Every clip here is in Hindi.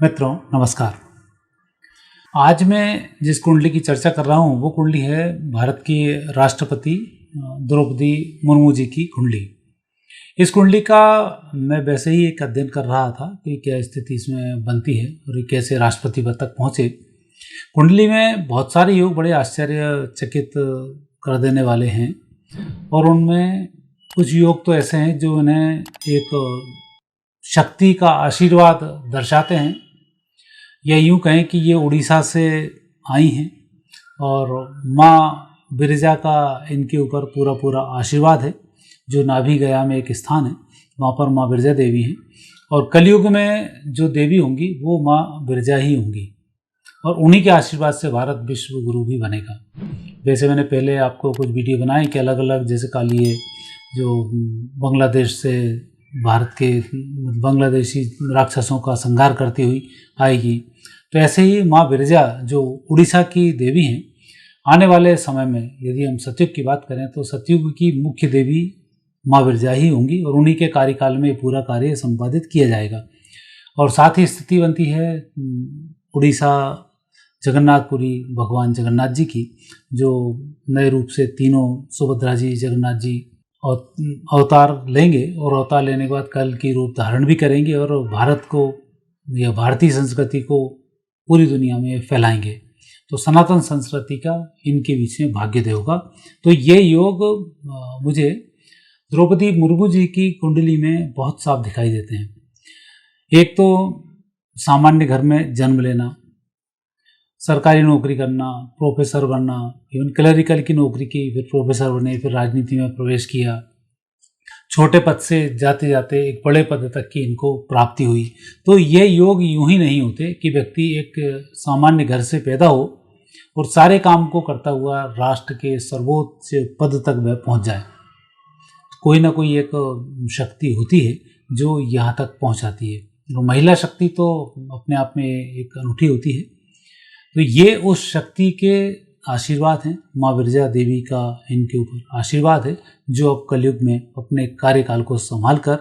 मित्रों नमस्कार। आज मैं जिस कुंडली की चर्चा कर रहा हूँ वो कुंडली है भारत की राष्ट्रपति द्रौपदी मुर्मू जी की कुंडली। इस कुंडली का मैं वैसे ही एक अध्ययन कर रहा था कि क्या स्थिति इसमें बनती है और ये कैसे राष्ट्रपति पद तक पहुँचे। कुंडली में बहुत सारे योग बड़े आश्चर्यचकित कर देने वाले हैं और उनमें कुछ योग तो ऐसे हैं जो उन्हें एक शक्ति का आशीर्वाद दर्शाते हैं, या यूँ कहें कि ये उड़ीसा से आई हैं और माँ बिरजा का इनके ऊपर पूरा पूरा आशीर्वाद है। जो नाभि गया में एक स्थान है वहाँ पर माँ बिरजा देवी हैं और कलयुग में जो देवी होंगी वो माँ बिरजा ही होंगी और उन्हीं के आशीर्वाद से भारत विश्व गुरु भी बनेगा। वैसे मैंने पहले आपको कुछ वीडियो बनाए कि अलग अलग जैसे काली है जो बांग्लादेश से भारत के बांग्लादेशी राक्षसों का संहार करती हुई आएगी, तो ऐसे ही माँ बिरजा जो उड़ीसा की देवी हैं, आने वाले समय में यदि हम सतयुग की बात करें तो सतयुग की मुख्य देवी माँ बिरजा ही होंगी और उन्हीं के कार्यकाल में पूरा कार्य संपादित किया जाएगा। और साथ ही स्थिति बनती है उड़ीसा जगन्नाथपुरी भगवान जगन्नाथ जी की, जो नए रूप से तीनों सुभद्रा जी जगन्नाथ जी और अवतार लेंगे और अवतार लेने के बाद कल की रूप धारण भी करेंगे और भारत को या भारतीय संस्कृति को पूरी दुनिया में फैलाएंगे। तो सनातन संस्कृति का इनके बीच में भाग्योदय होगा। तो ये योग मुझे द्रौपदी मुर्मू जी की कुंडली में बहुत साफ दिखाई देते हैं। एक तो सामान्य घर में जन्म लेना, सरकारी नौकरी करना, प्रोफेसर बनना, इवन क्लरिकल की नौकरी की, फिर प्रोफेसर बने, फिर राजनीति में प्रवेश किया, छोटे पद से जाते जाते एक बड़े पद तक की इनको प्राप्ति हुई। तो ये योग यूं ही नहीं होते कि व्यक्ति एक सामान्य घर से पैदा हो और सारे काम को करता हुआ राष्ट्र के सर्वोच्च पद तक वह पहुंच जाए। कोई ना कोई एक शक्ति होती है जो यहाँ तक पहुँचाती है। तो महिला शक्ति तो अपने आप में एक अनूठी होती है। तो ये उस शक्ति के आशीर्वाद हैं, माँ बिरजा देवी का इनके ऊपर आशीर्वाद है, जो अब कलयुग में अपने कार्यकाल को संभाल कर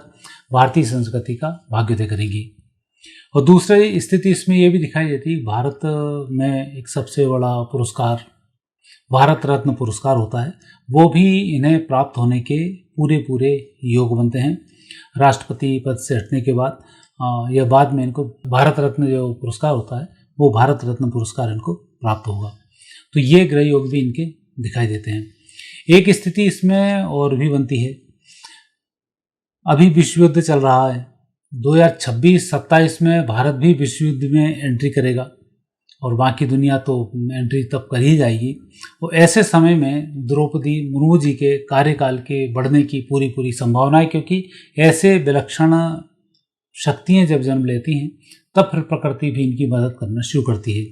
भारतीय संस्कृति का भाग्योदय करेंगी। और दूसरी स्थिति इसमें ये भी दिखाई देती है, भारत में एक सबसे बड़ा पुरस्कार भारत रत्न पुरस्कार होता है, वो भी इन्हें प्राप्त होने के पूरे योग बनते हैं। राष्ट्रपति पद से हटने के बाद या बाद में इनको भारत रत्न जो पुरस्कार होता है वो भारत रत्न पुरस्कार इनको प्राप्त होगा। तो ये ग्रह योग भी इनके दिखाई देते हैं। एक स्थिति इसमें और भी बनती है, अभी विश्व युद्ध चल रहा है, 2026-27 में भारत भी विश्व युद्ध में एंट्री करेगा और बाकी दुनिया तो एंट्री तब कर ही जाएगी। तो ऐसे समय में द्रौपदी मुर्मू जी के कार्यकाल के बढ़ने की पूरी संभावना है, क्योंकि ऐसे विलक्षण शक्तियाँ जब जन्म लेती हैं तब फिर प्रकृति भी इनकी मदद करना शुरू करती है।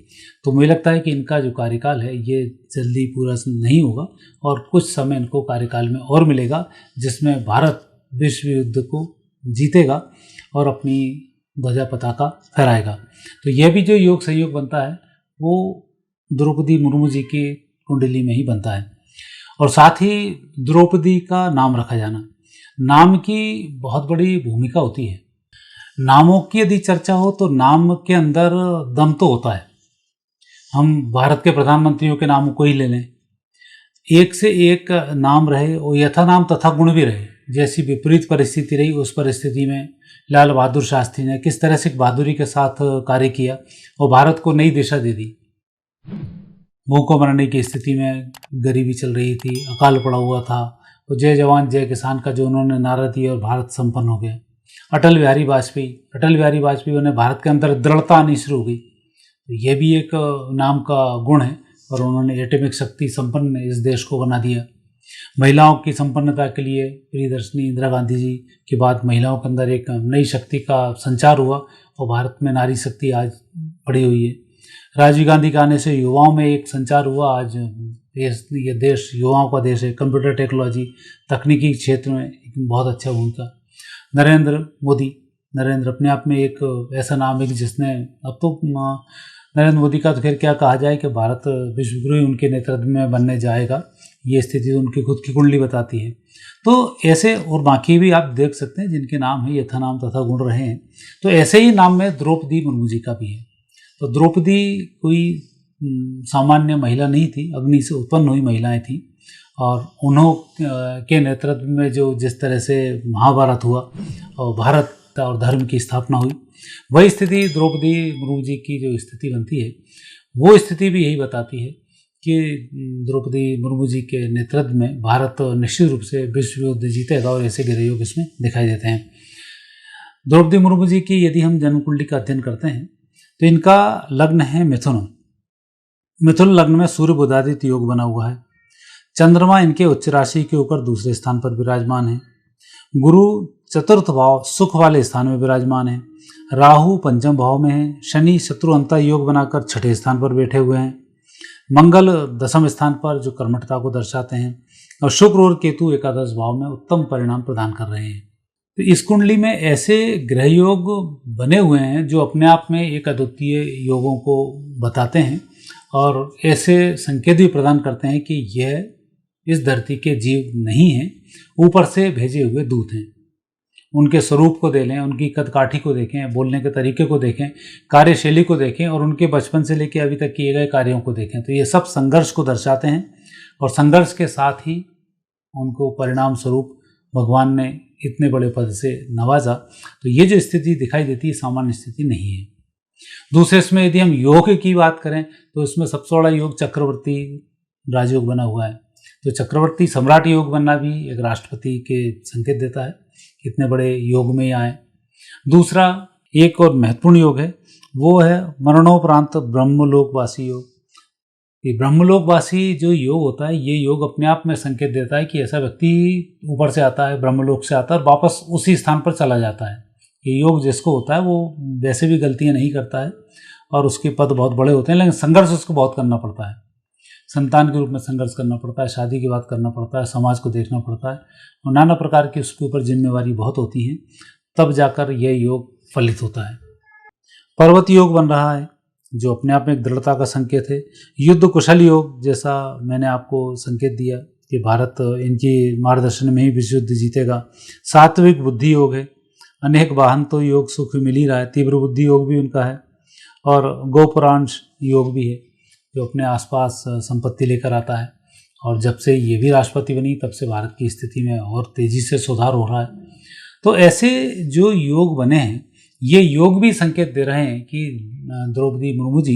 तो मुझे लगता है कि इनका जो कार्यकाल है ये जल्दी पूरा नहीं होगा और कुछ समय इनको कार्यकाल में और मिलेगा, जिसमें भारत विश्व युद्ध को जीतेगा और अपनी ध्वजा पताका फहराएगा। तो यह भी जो योग संयोग बनता है वो द्रौपदी मुर्मू जी की कुंडली में ही बनता है। और साथ ही द्रौपदी का नाम रखा जाना, नाम की बहुत बड़ी भूमिका होती है। नामों की यदि चर्चा हो तो नाम के अंदर दम तो होता है। हम भारत के प्रधानमंत्रियों के नामों को ही ले लें, एक से एक नाम रहे और यथा नाम तथा गुण भी रहे। जैसी विपरीत परिस्थिति रही उस परिस्थिति में लाल बहादुर शास्त्री ने किस तरह से बहादुरी के साथ कार्य किया और भारत को नई दिशा दे दी। भूखों मरने की स्थिति में, गरीबी चल रही थी, अकाल पड़ा हुआ था, तो जय जवान जय किसान का जो उन्होंने नारा दिया और भारत संपन्न हो गया। अटल बिहारी वाजपेयी ने भारत के अंदर दृढ़ता आनी शुरू हो गई। तो ये भी एक नाम का गुण है और उन्होंने एटॉमिक शक्ति संपन्न इस देश को बना दिया। महिलाओं की संपन्नता के लिए प्रियदर्शनी इंदिरा गांधी जी के बाद महिलाओं के अंदर एक नई शक्ति का संचार हुआ और भारत में नारी शक्ति आज बढ़ी हुई है। राजीव गांधी के आने से युवाओं में एक संचार हुआ। आज ये देश युवाओं का देश है। कंप्यूटर टेक्नोलॉजी तकनीकी क्षेत्र में एक बहुत अच्छा भूमिका। नरेंद्र अपने आप में एक ऐसा नाम है कि जिसने अब तो नरेंद्र मोदी का तो खैर क्या कहा जाए कि भारत विश्वगुरु उनके नेतृत्व में बनने जाएगा ये स्थिति तो उनकी खुद की कुंडली बताती है। तो ऐसे और बाकी भी आप देख सकते हैं जिनके नाम है यथा नाम तथा गुण रहे हैं। तो ऐसे ही नाम में द्रौपदी मुर्मू जी का भी है। तो द्रौपदी कोई सामान्य महिला नहीं थी, अग्नि से उत्पन्न हुई महिलाएं थीं और उन्हों के नेतृत्व में जो जिस तरह से महाभारत हुआ और भारत और धर्म की स्थापना हुई, वही स्थिति द्रौपदी मुर्मू जी की जो स्थिति बनती है वो स्थिति भी यही बताती है कि द्रौपदी मुर्मू जी के नेतृत्व में भारत निश्चित रूप से विश्व युद्ध जीतेगा और ऐसे गहरे योग इसमें दिखाई देते हैं। द्रौपदी मुर्मू जी की यदि हम जन्म कुंडली का अध्ययन करते हैं तो इनका लग्न है मिथुन। मिथुन लग्न में सूर्य बुधादित्य योग बना हुआ है। चंद्रमा इनके उच्च राशि के ऊपर दूसरे स्थान पर विराजमान है। गुरु चतुर्थ भाव सुख वाले स्थान में विराजमान है। राहु पंचम भाव में है। शनि शत्रु अंता योग बनाकर छठे स्थान पर बैठे हुए हैं। मंगल दसम स्थान पर जो कर्मठता को दर्शाते हैं और शुक्र और केतु एकादश भाव में उत्तम परिणाम प्रदान कर रहे हैं। तो इस कुंडली में ऐसे ग्रह योग बने हुए हैं जो अपने आप में एक अद्वितीय योगों को बताते हैं और ऐसे संकेत भी प्रदान करते हैं कि यह इस धरती के जीव नहीं हैं, ऊपर से भेजे हुए दूत हैं। उनके स्वरूप को देखें, उनकी कदकाठी को देखें, बोलने के तरीके को देखें, कार्यशैली को देखें और उनके बचपन से लेकर अभी तक किए गए कार्यों को देखें। तो ये सब संघर्ष को दर्शाते हैं और संघर्ष के साथ ही उनको परिणाम स्वरूप भगवान ने इतने बड़े पद से नवाजा। तो ये जो स्थिति दिखाई देती है सामान्य स्थिति नहीं है। दूसरे इसमें यदि हम योग की बात करें तो इसमें सबसे बड़ा योग चक्रवर्ती राजयोग बना हुआ है। तो चक्रवर्ती सम्राट योग बनना भी एक राष्ट्रपति के संकेत देता है, कितने बड़े योग में आए। दूसरा एक और महत्वपूर्ण योग है, वो है मरणोपरांत ब्रह्मलोकवासी योग। ये ब्रह्मलोकवासी जो योग होता है, ये योग अपने आप में संकेत देता है कि ऐसा व्यक्ति ऊपर से आता है, ब्रह्मलोक से आता है और वापस उसी स्थान पर चला जाता है। ये योग जिसको होता है वो वैसे भी गलतियां नहीं करता है और उसके पद बहुत बड़े होते हैं, लेकिन संघर्ष उसको बहुत करना पड़ता है। संतान के रूप में संघर्ष करना पड़ता है, शादी की बात करना पड़ता है, समाज को देखना पड़ता है और नाना प्रकार की उसके ऊपर जिम्मेवारी बहुत होती है, तब जाकर यह योग फलित होता है। पर्वत योग बन रहा है जो अपने आप में एक दृढ़ता का संकेत है। युद्ध कुशल योग, जैसा मैंने आपको संकेत दिया कि भारत इनकी मार्गदर्शन में ही विश्व युद्ध जीतेगा। सात्विक बुद्धि योग है। अनेक वाहन तो योग सुख मिल ही रहा है। तीव्र बुद्धि योग भी उनका है और गोपुरांश योग भी है जो अपने आसपास संपत्ति लेकर आता है और जब से ये भी राष्ट्रपति बनी तब से भारत की स्थिति में और तेजी से सुधार हो रहा है। तो ऐसे जो योग बने हैं, ये योग भी संकेत दे रहे हैं कि द्रौपदी मुर्मू जी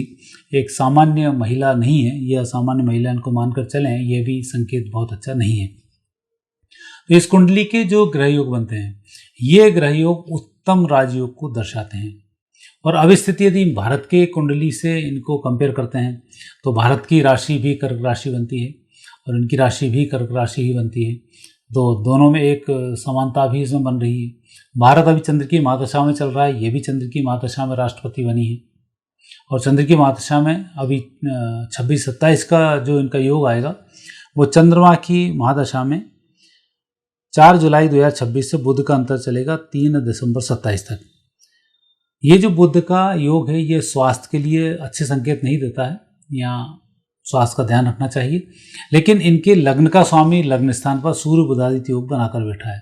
एक सामान्य महिला नहीं है, यह असामान्य महिला इनको मानकर चलें, यह भी संकेत बहुत अच्छा नहीं है। तो इस कुंडली के जो ग्रह योग बनते हैं, ये ग्रह योग उत्तम राजयोग को दर्शाते हैं। और अब स्थिति यदि भारत के कुंडली से इनको कंपेयर करते हैं तो भारत की राशि भी कर्क राशि बनती है और इनकी राशि भी कर्क राशि ही बनती है। तो दोनों में एक समानता भी इसमें बन रही है। भारत अभी चंद्र की महादशा में चल रहा है, ये भी चंद्र की महादशा में राष्ट्रपति बनी है और चंद्र की महादशा में अभी 26-27 का जो इनका योग आएगा वो चंद्रमा की महादशा में 4 जुलाई 2026 से बुध का अंतर चलेगा 3 दिसंबर 27 तक। ये जो बुध का योग है ये स्वास्थ्य के लिए अच्छे संकेत नहीं देता है, यहाँ स्वास्थ्य का ध्यान रखना चाहिए। लेकिन इनके लग्न का स्वामी लग्न स्थान पर सूर्य बुधादित्य योग बनाकर बैठा है,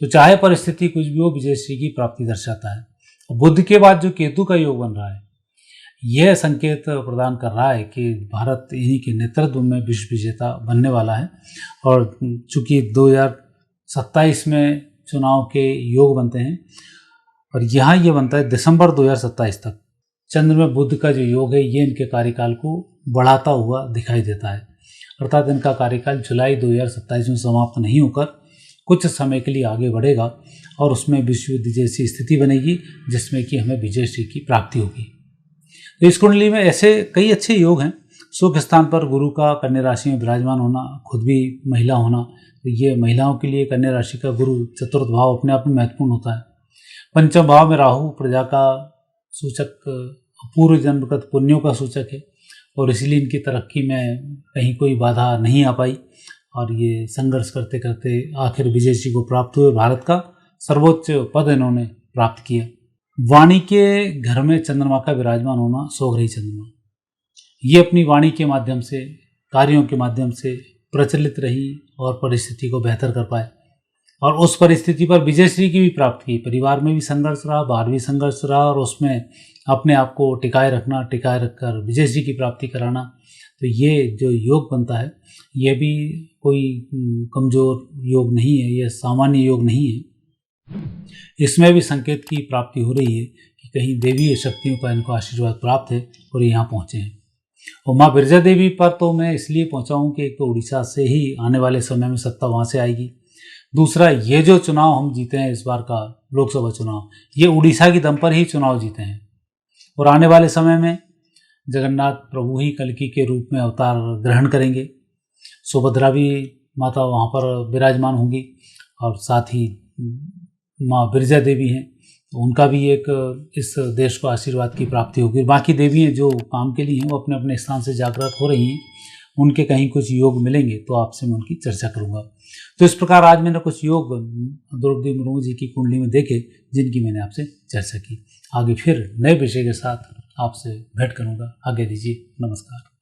तो चाहे परिस्थिति कुछ भी हो विजयश्री की प्राप्ति दर्शाता है। बुध के बाद जो केतु का योग बन रहा है यह संकेत प्रदान कर रहा है कि भारत इन्हीं के नेतृत्व में विश्व विजेता बनने वाला है। और चूंकि 2027 में चुनाव के योग बनते हैं और यहाँ ये बनता है दिसंबर 2027 तक, चंद्र में बुध का जो योग है ये इनके कार्यकाल को बढ़ाता हुआ दिखाई देता है। अर्थात इनका कार्यकाल जुलाई 2027 में समाप्त नहीं होकर कुछ समय के लिए आगे बढ़ेगा और उसमें विश्व युद्ध जैसी स्थिति बनेगी जिसमें कि हमें विजयश्री की प्राप्ति होगी। तो इस कुंडली में ऐसे कई अच्छे योग हैं। सुख स्थान पर गुरु का कन्या राशि में विराजमान होना, खुद भी महिला होना, तो ये महिलाओं के लिए कन्या राशि का गुरु चतुर्थ भाव अपने आप में महत्वपूर्ण होता है। पंचम भाव में राहु प्रजा का सूचक, पूर्व जन्मगत पुण्यों का सूचक है और इसलिए इनकी तरक्की में कहीं कोई बाधा नहीं आ पाई और ये संघर्ष करते करते आखिर विजयश्री को प्राप्त हुए। भारत का सर्वोच्च पद इन्होंने प्राप्त किया। वाणी के घर में चंद्रमा का विराजमान होना, सोगरही चंद्रमा, ये अपनी वाणी के माध्यम से, कार्यों के माध्यम से, प्रचलित रही और परिस्थिति को बेहतर कर पाए, और उस परिस्थिति पर विजयश्री की भी प्राप्त की। परिवार में भी संघर्ष रहा, बाहर भी संघर्ष रहा, और उसमें अपने आप को टिकाए रखकर विजयश्री की प्राप्ति कराना। तो ये जो योग बनता है, ये भी कोई कमज़ोर योग नहीं है, यह सामान्य योग नहीं है। इसमें भी संकेत की प्राप्ति हो रही है कि कहीं देवीय शक्तियों का इनको आशीर्वाद प्राप्त है और यहाँ पहुँचे हैं। और माँ बिरजा देवी पर तो मैं इसलिए पहुँचा हूँ कि एक तो उड़ीसा से ही आने वाले समय में सत्ता वहाँ से आएगी। दूसरा, ये जो चुनाव हम जीते हैं इस बार का लोकसभा चुनाव, ये उड़ीसा की दम पर ही चुनाव जीते हैं। और आने वाले समय में जगन्नाथ प्रभु ही कल्कि के रूप में अवतार ग्रहण करेंगे। सुभद्रा भी माता वहाँ पर विराजमान होंगी, और साथ ही माँ बिरजा देवी हैं, तो उनका भी एक इस देश को आशीर्वाद की प्राप्ति होगी। बाकी देवियाँ जो काम के लिए हैं वो अपने अपने स्थान से जागृत हो रही हैं, उनके कहीं कुछ योग मिलेंगे तो आपसे मैं उनकी चर्चा करूंगा। तो इस प्रकार आज मैंने कुछ योग द्रौपदी मुर्मू जी की कुंडली में देखे, जिनकी मैंने आपसे चर्चा की। आगे फिर नए विषय के साथ आपसे भेंट करूंगा। आगे दीजिए, नमस्कार।